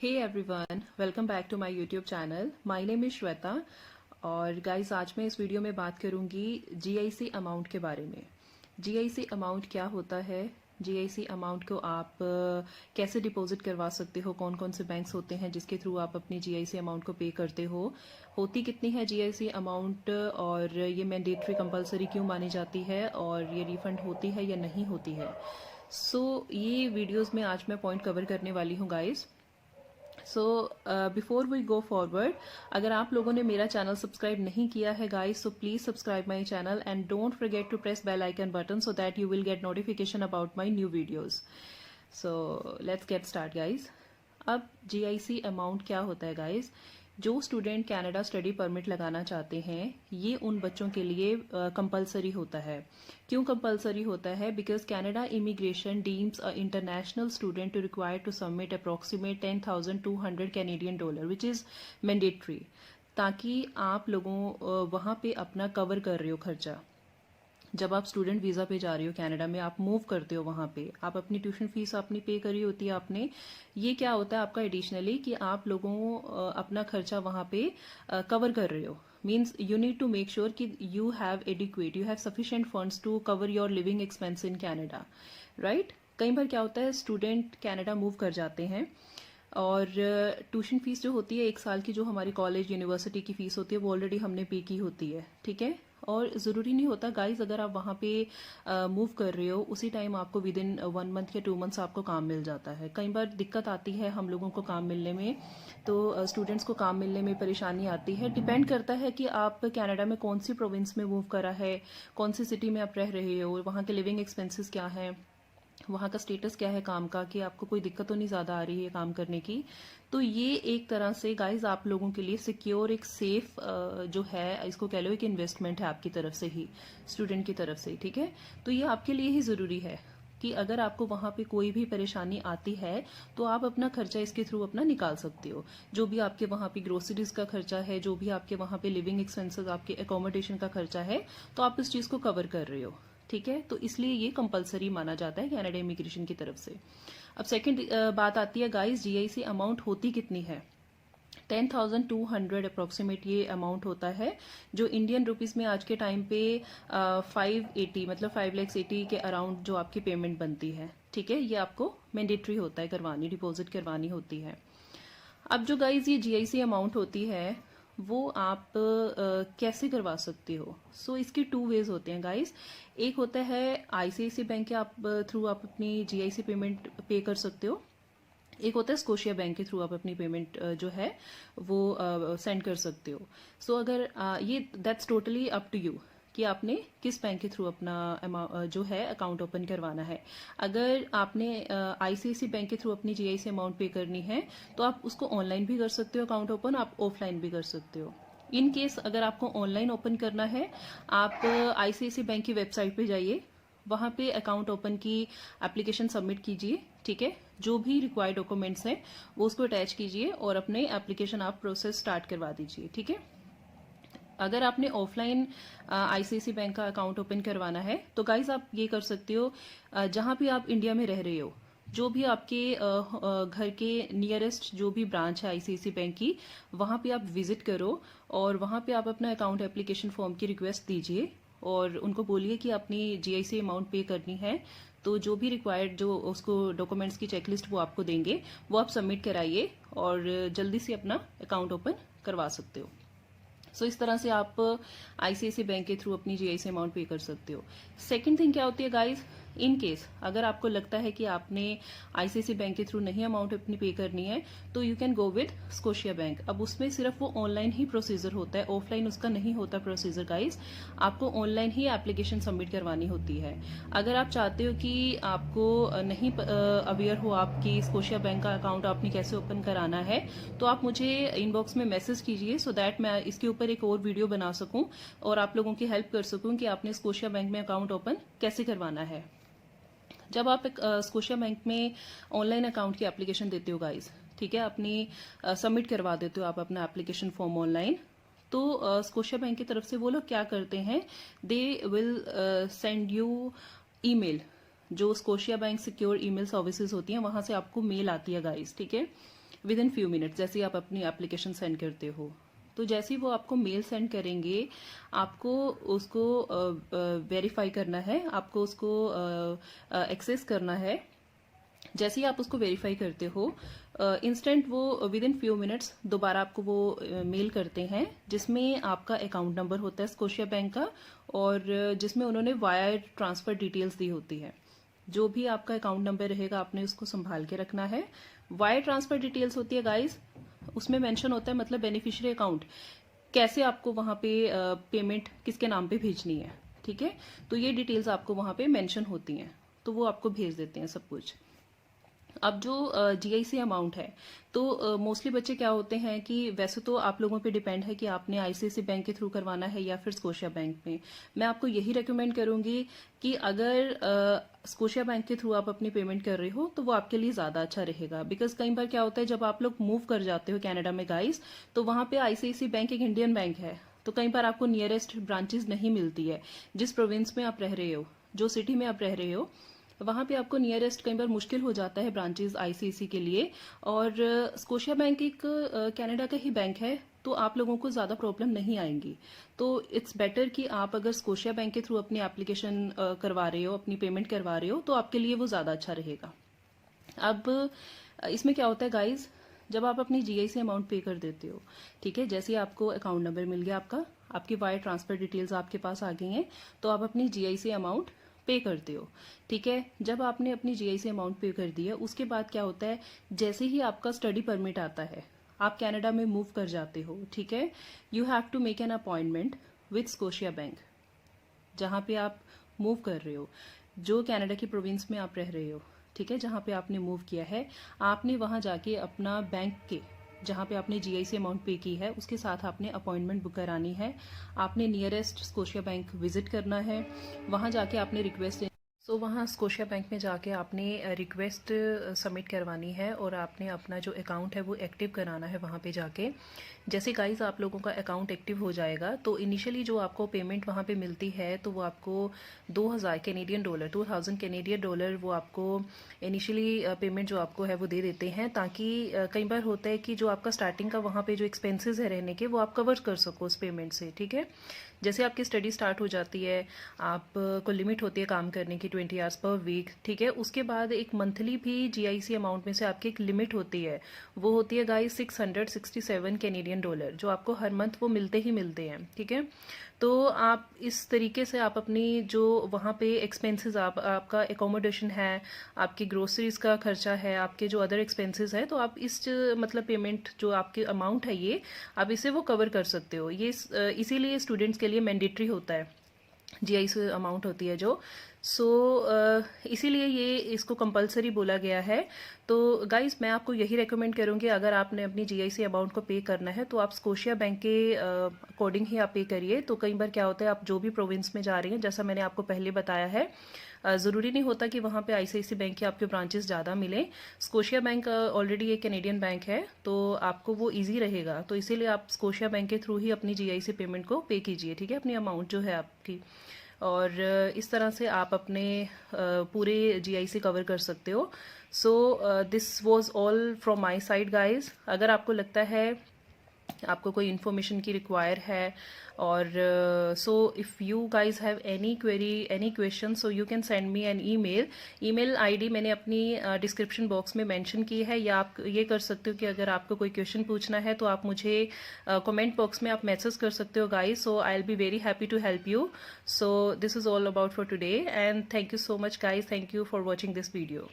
Hey everyone, welcome back to my YouTube channel. My name is Shweta और guys आज मैं इस वीडियो में बात करूंगी जीआईसी अमाउंट के बारे में। जीआईसी अमाउंट क्या होता है, जीआईसी अमाउंट को आप कैसे डिपॉजिट करवा सकते हो, कौन कौन से बैंक्स होते हैं जिसके थ्रू आप अपनी जीआईसी अमाउंट को पे करते हो, होती कितनी है जीआईसी अमाउंट और ये मैंडेटरी कंपलसरी क्यों मानी जाती है और ये रिफंड होती है या नहीं होती है। ये वीडियोस में आज मैं पॉइंट कवर करने वाली हूँ guys. Before we go forward, अगर आप लोगों ने मेरा चैनल सब्सक्राइब नहीं किया है guys, so please subscribe my channel and don't forget to press bell icon button so that you will get notification about my new videos. So let's get start guys. अब GIC amount क्या होता है guys? जो student Canada study permit लगाना चाहते हैं, ये उन बच्चों के लिए कंपलसरी होता है। क्यों कंपलसरी होता है? Because Canada immigration deems a international student to require to submit approximate $10,200 Canadian dollar which is mandatory, ताकि आप लोगों वहां पे अपना कवर कर रहे हो खर्चा। जब आप स्टूडेंट वीज़ा पे जा रहे हो कनाडा में, आप मूव करते हो वहाँ पे, आप अपनी ट्यूशन फीस अपनी पे करी होती है आपने। ये क्या होता है आपका एडिशनली कि आप लोगों अपना खर्चा वहाँ पे कवर कर रहे हो। Means you need to make sure कि you have sufficient funds to cover your living expense in Canada, right. कई बार क्या होता है, स्टूडेंट कैनेडा मूव कर जाते हैं और ट्यूशन फीस जो होती है 1 साल की, जो हमारी कॉलेज यूनिवर्सिटी की फीस होती है, वो ऑलरेडी हमने पे की होती है, ठीक है। और ज़रूरी नहीं होता गाइज, अगर आप वहाँ पे मूव कर रहे हो उसी टाइम आपको विद इन 1 मंथ या 2 मंथ्स आपको काम मिल जाता है। कई बार दिक्कत आती है हम लोगों को काम मिलने में, तो स्टूडेंट्स को काम मिलने में परेशानी आती है। डिपेंड करता है कि आप कनाडा में कौन सी प्रोविंस में मूव करा है, कौन सी सिटी में आप रह रहे हो, वहाँ के लिविंग एक्सपेंसेस क्या है, वहाँ का स्टेटस क्या है काम का, कि आपको कोई दिक्कत तो नहीं ज़्यादा आ रही है काम करने की। तो ये एक तरह से गाइज आप लोगों के लिए सिक्योर, एक सेफ जो है, इसको कह लो एक इन्वेस्टमेंट है आपकी तरफ से ही, स्टूडेंट की तरफ से, ठीक है। तो ये आपके लिए ही ज़रूरी है कि अगर आपको वहाँ पे कोई भी परेशानी आती है तो आप अपना खर्चा इसके थ्रू अपना निकाल सकते हो। जो भी आपके वहाँ पे ग्रोसरीज का खर्चा है, जो भी आपके वहाँ पे लिविंग एक्सपेंसेस, आपके एकोमोडेशन का खर्चा है, तो आप इस चीज़ को कवर कर रहे हो, ठीक है। तो इसलिए ये कंपलसरी माना जाता है कनाडा इमिग्रेशन की तरफ से। अब सेकंड बात आती है गाइस, जीआईसी अमाउंट होती कितनी है? 10,200 अप्रोक्सीमेट ये अमाउंट होता है, जो इंडियन रुपीस में आज के टाइम पे 580 मतलब 5,80,000 के अराउंड जो आपकी पेमेंट बनती है, ठीक है। ये आपको मैंडेटरी होता है करवानी, डिपॉजिट करवानी होती है। अब जो गाइज ये जीआईसी अमाउंट होती है वो आप कैसे करवा सकते हो? इसके 2 वेज होते हैं गाइस। एक होता है आईसीआईसी बैंक के आप थ्रू आप अपनी जीआईसी पेमेंट पे कर सकते हो। एक होता है स्कोशिया बैंक के थ्रू आप अपनी पेमेंट जो है वो सेंड कर सकते हो। अगर ये that's totally up to you कि आपने किस बैंक के थ्रू अपना जो है अकाउंट ओपन करवाना है। अगर आपने आईसीआईसी बैंक के थ्रू अपनी जीआईसी अमाउंट पे करनी है तो आप उसको ऑनलाइन भी कर सकते हो अकाउंट ओपन, आप ऑफलाइन भी कर सकते हो। इन केस अगर आपको ऑनलाइन ओपन करना है, आप आईसीआईसी बैंक की वेबसाइट पे जाइए, वहां पे अकाउंट ओपन की एप्लीकेशन सबमिट कीजिए, ठीक है। जो भी रिक्वायर्ड डॉक्यूमेंट्स हैं वो उसको अटैच कीजिए और अपने एप्लीकेशन आप प्रोसेस स्टार्ट करवा दीजिए, ठीक है। अगर आपने ऑफलाइन आईसीआईसी बैंक का अकाउंट ओपन करवाना है तो गाइज आप ये कर सकते हो, जहां भी आप इंडिया में रह रहे हो, जो भी आपके घर के नियरेस्ट जो भी ब्रांच है आईसीआईसी बैंक की, वहां पे आप विजिट करो और वहां पे आप अपना अकाउंट एप्लीकेशन फॉर्म की रिक्वेस्ट दीजिए और उनको बोलिए कि अपनी जीआईसी अमाउंट पे करनी है। तो जो भी रिक्वायर्ड जो उसको डॉक्यूमेंट्स की चेकलिस्ट वो आपको देंगे, वो आप सबमिट कराइए और जल्दी से अपना अकाउंट ओपन करवा सकते हो। इस तरह से आप आईसीआईसी बैंक के थ्रू अपनी जीआईसी अमाउंट पे कर सकते हो। सेकंड थिंग क्या होती है गाइस, इन केस अगर आपको लगता है कि आपने आईसीआईसी बैंक के थ्रू नहीं अमाउंट अपनी पे करनी है, तो you can go with Scotia bank. अब उसमें सिर्फ वो ऑनलाइन ही प्रोसीजर होता है, ऑफलाइन उसका नहीं होता प्रोसीजर गाइस। आपको ऑनलाइन ही एप्लीकेशन सबमिट करवानी होती है। अगर आप चाहते हो कि आपको नहीं अवेयर हो आपकी स्कोशिया बैंक का अकाउंट आपने कैसे ओपन कराना है, तो आप मुझे इनबॉक्स में मैसेज कीजिए सो दैट मैं इसके ऊपर एक और वीडियो बना सकूं और आप लोगों की हेल्प कर सकूं कि आपने स्कोशिया बैंक में अकाउंट ओपन कैसे करवाना है। जब आप एक स्कोशिया बैंक में ऑनलाइन अकाउंट की एप्लीकेशन देते हो गाइस, ठीक है, अपनी सबमिट करवा देते हो आप अपना एप्लीकेशन फॉर्म ऑनलाइन, तो स्कोशिया बैंक की तरफ से वो लोग क्या करते हैं, they will send you email. जो Scotia bank secure email services होती हैं वहां से आपको मेल आती है गाइस, ठीक है। विद इन फ्यू मिनट्स, जैसे ही आप अपनी एप्लीकेशन सेंड करते हो। तो जैसे ही वो आपको मेल सेंड करेंगे, आपको उसको वेरीफाई करना है, आपको उसको एक्सेस करना है। जैसे ही आप उसको वेरीफाई करते हो, इंस्टेंट वो विद इन फ्यू मिनट्स दोबारा आपको वो मेल करते हैं, जिसमें आपका अकाउंट नंबर होता है स्कोशिया बैंक का, और जिसमें उन्होंने वायर ट्रांसफर डिटेल्स दी होती है। जो भी आपका अकाउंट नंबर रहेगा, आपने उसको संभाल के रखना है। वायर ट्रांसफर डिटेल्स होती है गाइस, उसमें मेंशन होता है मतलब बेनिफिशियरी अकाउंट, कैसे आपको वहां पे पेमेंट किसके नाम पे भेजनी है, ठीक है। तो ये डिटेल्स आपको वहां पे मेंशन होती हैं, तो वो आपको भेज देते हैं सब कुछ। अब जो जीआईसी अमाउंट है, तो मोस्टली बच्चे क्या होते हैं कि वैसे तो आप लोगों पे डिपेंड है कि आपने आईसीआईसी बैंक के थ्रू करवाना है या फिर स्कोशिया बैंक में। मैं आपको यही रेकमेंड करूंगी कि अगर स्कोशिया बैंक के थ्रू आप अपनी पेमेंट कर रहे हो तो वो आपके लिए ज्यादा अच्छा रहेगा। बिकॉज कई बार क्या होता है, जब आप लोग मूव कर जाते हो कनाडा में गाइस, तो वहां पे आईसीआईसी बैंक एक इंडियन बैंक है, तो कई बार आपको नियरेस्ट ब्रांचेस नहीं मिलती है। जिस प्रोविंस में आप रह रहे हो, जो सिटी में आप रह रहे हो, वहां पे आपको नियरेस्ट कई बार मुश्किल हो जाता है ब्रांचेस आईसीआईसी के लिए। और स्कोशिया बैंक एक कनाडा का ही बैंक है, तो आप लोगों को ज्यादा प्रॉब्लम नहीं आएंगी। तो इट्स बेटर कि आप अगर स्कोशिया बैंक के थ्रू अपनी एप्लीकेशन करवा रहे हो, अपनी पेमेंट करवा रहे हो, तो आपके लिए वो ज्यादा अच्छा रहेगा। अब इसमें क्या होता है गाइज, जब आप अपनी जीआईसी अमाउंट पे कर देते हो, ठीक है, जैसे आपको अकाउंट नंबर मिल गया आपका, आपकी वायर ट्रांसफर डिटेल्स आपके पास आ गई हैं, तो आप अपनी जीआईसी अमाउंट पे करते हो, ठीक है। जब आपने अपनी जीआईसी अमाउंट पे कर दी है, उसके बाद क्या होता है, जैसे ही आपका स्टडी परमिट आता है, आप कनाडा में मूव कर जाते हो, ठीक है, you have to make an appointment with Scotiabank, जहां पे आप मूव कर रहे हो, जो कनाडा की प्रोविंस में आप रह रहे हो, ठीक है, जहां पे आपने मूव किया है, आपने वहां जाके अपना बैंक के जहां पे आपने जीआईसी अमाउंट पे की है उसके साथ आपने अपॉइंटमेंट बुक करानी है। आपने नियरेस्ट स्कोशिया बैंक विजिट करना है, वहां जाके आपने रिक्वेस्ट वहाँ स्कोशिया बैंक में जाके आपने रिक्वेस्ट सबमिट करवानी है, और आपने अपना जो अकाउंट है वो एक्टिव कराना है वहाँ पे जाके। जैसे गाइस आप लोगों का अकाउंट एक्टिव हो जाएगा, तो इनिशियली जो आपको पेमेंट वहाँ पे मिलती है, तो वो आपको 2000 कैनेडियन डॉलर वो आपको इनिशियली पेमेंट जो आपको है वो दे देते हैं, ताकि कई बार होता है कि जो आपका स्टार्टिंग का वहाँ पे जो एक्सपेंसेस है रहने के, वो आप कवर कर सको उस पेमेंट से, ठीक है। जैसे आपकी स्टडी स्टार्ट हो जाती है, आपको लिमिट होती है काम करने की 20 आवर्स पर वीक, ठीक है, उसके बाद एक मंथली भी जीआईसी अमाउंट में से आपकी एक लिमिट होती है, वो होती है गाइस 667 कैनेडियन डॉलर, जो आपको हर मंथ वो मिलते ही मिलते हैं, ठीक है। तो आप इस तरीके से आप अपनी जो वहाँ पे एक्सपेंसेस, आपका एकोमोडेशन है, आपकी ग्रोसरीज का खर्चा है, आपके जो अदर एक्सपेंसेस है, तो आप इस मतलब पेमेंट जो आपकी अमाउंट है ये आप इसे वो कवर कर सकते हो। ये इसीलिए स्टूडेंट्स के लिए मैंडेटरी होता है, जीआईसी अमाउंट होती है जो, इसीलिए ये इसको कंपलसरी बोला गया है। तो गाइस मैं आपको यही रेकमेंड करूंगी, अगर आपने अपनी जीआईसी अमाउंट को पे करना है तो आप स्कोशिया बैंक के अकॉर्डिंग ही आप पे करिए। तो कई बार क्या होता है, आप जो भी प्रोविंस में जा रही हैं, जैसा मैंने आपको पहले बताया है, ज़रूरी नहीं होता कि वहाँ पे आईसीआईसी बैंक के आपके ब्रांचेस ज़्यादा मिले। स्कोशिया बैंक ऑलरेडी एक कैनेडियन बैंक है, तो आपको वो ईजी रहेगा। तो इसीलिए आप स्कोशिया बैंक के थ्रू ही अपनी जीआईसी पेमेंट को पे कीजिए, ठीक है, अपनी अमाउंट जो है आपकी। और इस तरह से आप अपने पूरे जीआईसी कवर कर सकते हो। So this was all from my side guys. अगर आपको लगता है आपको कोई इन्फॉर्मेशन की रिक्वायर है, और so if you guys have any query, any question, so you can send me an email ID मैंने अपनी डिस्क्रिप्शन बॉक्स में मेंशन की है, या आप ये कर सकते हो कि अगर आपको कोई क्वेश्चन पूछना है तो आप मुझे कमेंट बॉक्स में आप मैसेज कर सकते हो guys. So I will be very happy to help you. So this is all about for today, and thank you so much guys, thank you for watching this video.